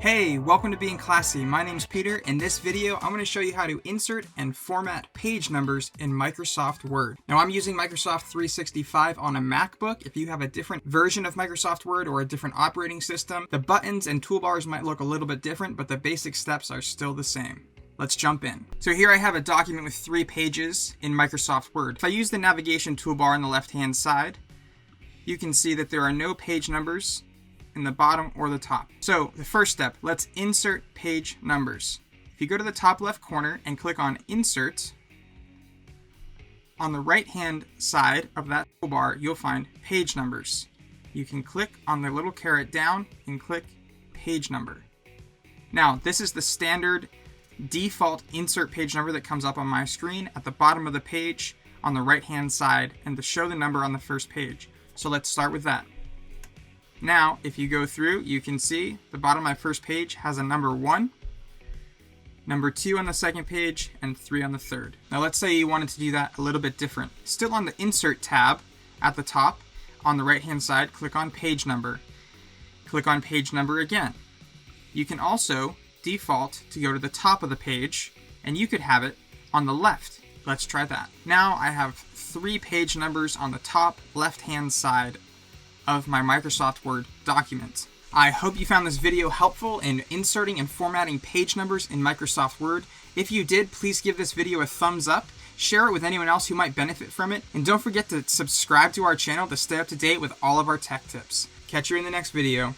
Hey, welcome to Being Classy. My name's Peter. In this video, I'm going to show you how to insert and format page numbers in Microsoft Word. Now, I'm using Microsoft 365 on a MacBook. If you have a different version of Microsoft Word or a different operating system, the buttons and toolbars might look a little bit different, but the basic steps are still the same. Let's jump in. So here I have a document with 3 pages in Microsoft Word. If I use the navigation toolbar on the left-hand side, you can see that there are no page numbers in the bottom or the top. So the first step, let's insert page numbers. If you go to the top left corner and click on Insert, on the right-hand side of that toolbar, you'll find page numbers. You can click on the little caret down and click page number. Now, this is the standard default insert page number that comes up on my screen at the bottom of the page on the right-hand side and to show the number on the first page. So let's start with that. Now, if you go through, you can see the bottom of my first page has a number 1, number 2 on the second page, and 3 on the third. Now, let's say you wanted to do that a little bit different. Still on the Insert tab at the top, on the right-hand side, click on Page Number. Click on Page Number again. You can also default to go to the top of the page, and you could have it on the left. Let's try that. Now, I have 3 page numbers on the top left-hand side of my Microsoft Word document. I hope you found this video helpful in inserting and formatting page numbers in Microsoft Word. If you did, please give this video a thumbs up, share it with anyone else who might benefit from it, and don't forget to subscribe to our channel to stay up to date with all of our tech tips. Catch you in the next video.